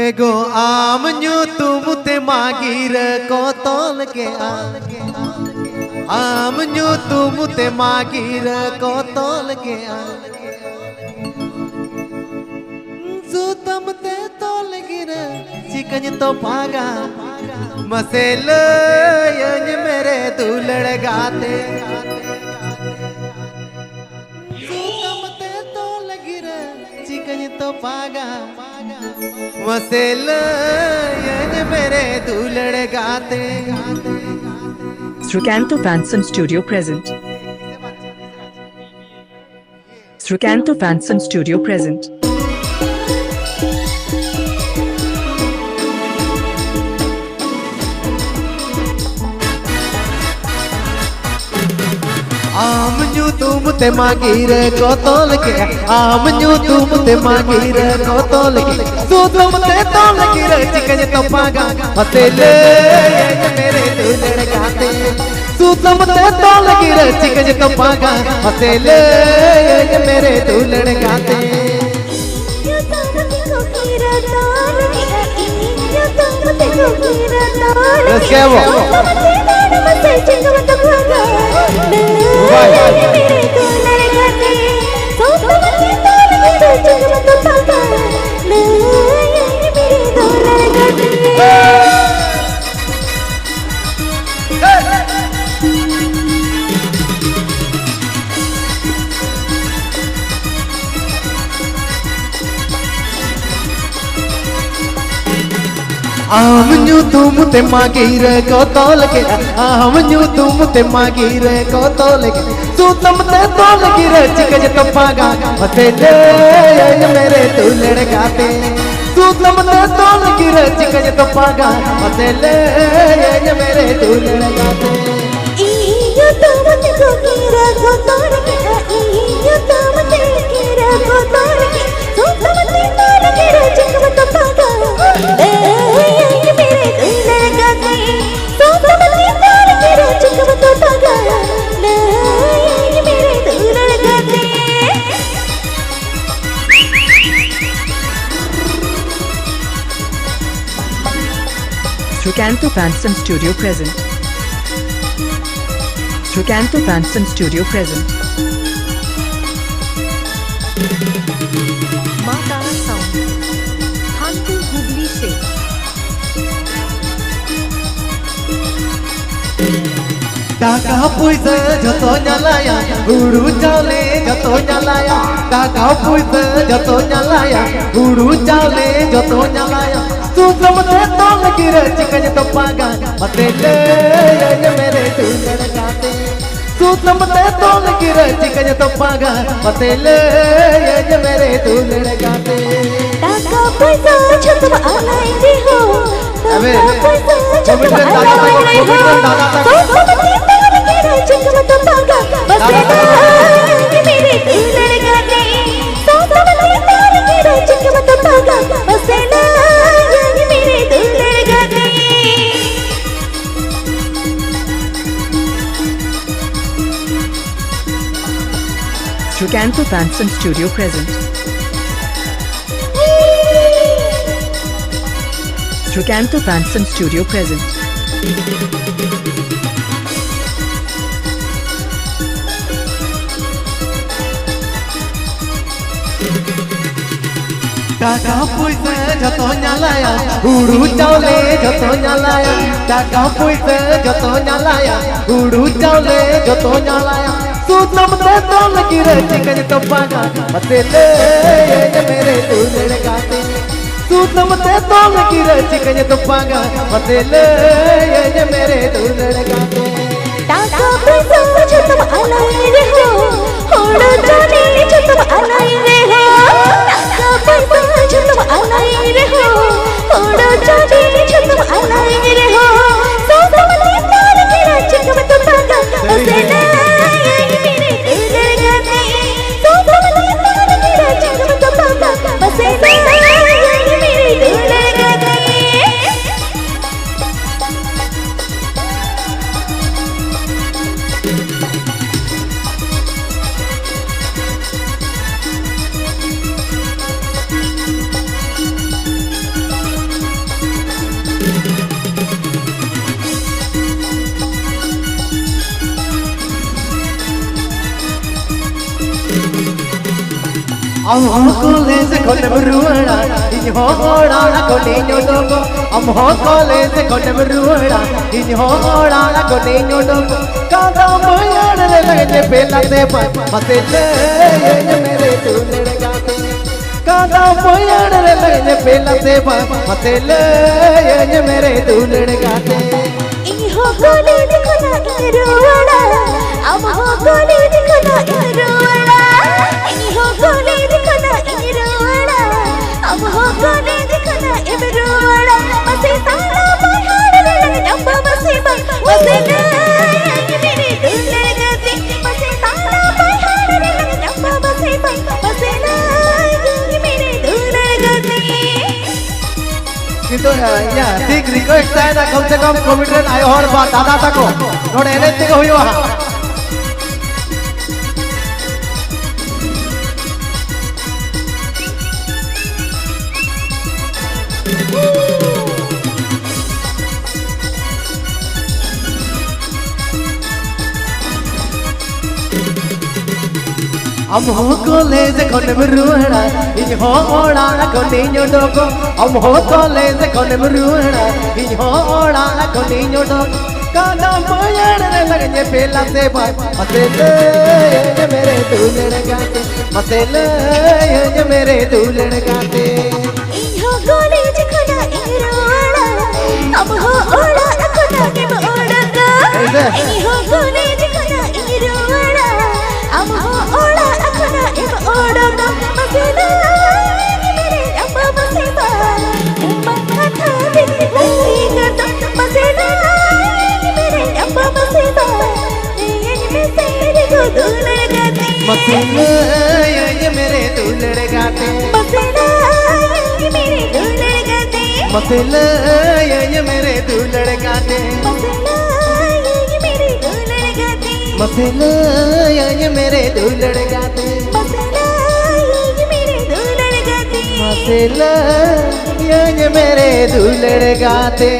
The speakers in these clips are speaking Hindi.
एगो आम न्यू तुम ते मागिर को तोल के आम न्यू तुम ते मागिर को तोल के तम ते तोल गिर चिकन तो पागा मसेल मेरे दूलड़ गाते चिकन तो पागा मसेल मेरे दूलड़ गाते Srikanto Fansom Studio present. Srikanto Fansom Studio present. आम न्यू तुम ते मागिर को तोल के आम न्यू तुम ते मागिर को तोल के तुम ते तोल गिर चिकन तो पागा मसेले मेरे दूलड़ गाते तुम ते तोल गिर चिकन तो पागा मसेले मेरे दूलड़ गाते क्या वो आम न्यू तुम ते मागिर को तोल के आम न्यू तुम ते मागिर को तोल के तुम ते तोल गिर चिकन तो पागा मसेले मेरे दूलड़ गाते तुम ते तोल गिर चिकन तो पागा मसेले मेरे दूलड़ गाते इयो तुम ते को गिरा को तोल के इयो तुम ते गिरा को तोल के तुम ते तोल गिर चिकन तो पागा Srikanto Fansom Studio present. Srikanto Fansom Studio present. Matara Sound. Hantu Hubli se. টাকা পয়সা যত জ্বালায়া গুরু চালে যত জ্বালায়া টাকা পয়সা যত জ্বালায়া গুরু চালে যত জ্বালায়া तुम ते तोल गिर चिकन तो पागा मसेले मेरे दूलड़ गाते तुम ते तोल गिर चिकन तो पागा मसेले मेरे दूलड़ गाते टाका पैसा छतम आलाइंदे हो टाका पैसा छतम आलाइंदे हो तुम ते तोल गिर चिकन तो पागा मसेले मेरे दूलड़ गाते तुम ते तोल गिर चिकन तो पागा मसेले Srikanto Fansom Studio present. Srikanto Fansom Studio present. টাকা পয়সা যত জ্বালায়া গুরু চাউলে যত জ্বালায়া টাকা পয়সা যত জ্বালায়া গুরু চাউলে যত জ্বালায়া तुम ते तोल गिर चिकन तो पागा मसेले मेरे दूलड़ गाते तुम ते तोल गिर चिकन तो पागा मसेले मेरे दूलड़ गाते टाका पैसा छतम आलाइंदे हो होड़ो जाने छतम आलाइंदे हो टाका पैसा छतम आलाइंदे हो होड़ो जाने छतम आलाइंदे हो तुम ते तोल गिर चिकन तो पागा मसेले Am college khone beruara in hora khone nyodo am college khone beruara in hora khone nyodo kada moyar lagte pelate masele ye mere dulhad gaate kada moyar lagte pelate masele ye mere dulhad gaate इहो college khona iruwala am college khona iruwala इहो college khona iruwala am college khona iruwala mase tala pahad le namba mase masele mere dulhad gaate mase tala pahad le namba mase masele mere dulhad gaate किंतु या ठीक रिक्वेस्ट है ना कम से कम कमिटेड आयो और बात दादा तको नोड एने तक होयो हा am college khone beruara in hora khone nyodo am college khone beruara in hora khone nyodo kada moyar lagte pelate masele ye mere dulhad gaate masele ye mere dulhad gaate इहो college khona iruwala am ola khona ke odaga इहो college khona iruwala am ola khona ke odaga masela mere amma maseba matha dilai gata masela mere amma maseba ye mere go dulhad gaate masele ye mere dulhad gaate masela ye mere dulhad gaate masele ye mere dulhad gaate masela ye mere dulhad gaate masele ye mere dulhad gaate masela masele ye mere dulhad gaate ye mere dulhad gaate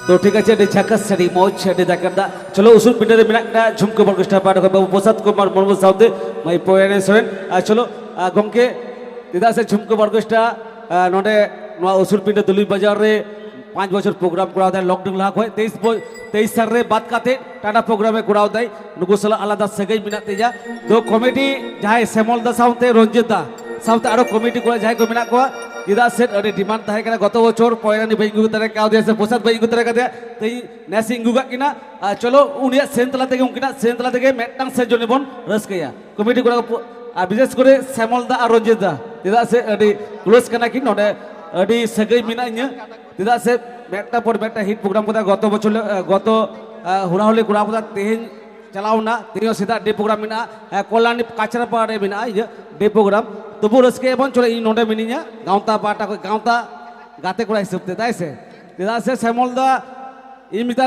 तो ठीक है झाका साड़ी मौज साड़ी देखा चलो उसूल पिंडे मेना झुमको बरगुस्टा पाठ बाबू प्रसाद कुमार मुर्मू साउदे मई पोयने सोरेन चलो गमके चेदा से झुमको बरगुस्टा नोडे उसूल पिंडे दुली बाजार रे 5 बछर प्रोग्राम कराव दाय लॉकडाउन लाख होय 23 साल रे बात काते टाटा प्रोग्राम कराव दाय नुकु सला आलादा सगई मिना तेजा तो कमिटी जहां श्यामल दा साउते रंजित दा साउते आरो कमिटी को जहां को मिना को चेदा से अरे डिमांड ताहे कना गत बछर पयरानी बैंगु तरे काव दिया से प्रसाद बैंगु तरे का तई नेसिंगु गा किना चलो उनिया सेंतला तेगे उनकिना सेंतला तेगे मेटांग से जोने बन रसकया कमिटी को विशेष करे श्यामल दा और रंजित दा चेदा से अरे क्लोज कना कि नोडे अरे सगई मिना इnya चेदा से मेटा पर मेटा हिट प्रोग्राम को गत बछर गत हुराहुली कुड़ा को तेहेन चलावना तेयो सीधा डे प्रोग्राम मिना कल्याणी काचरा पारे मिना डे प्रोग्राम तबु रसके बन चले इ नोडे मिनिया गावता पाटा गावता गाते कोड़ा हिसाब ते ताइसे चेदा से श्यामल दा इ मिता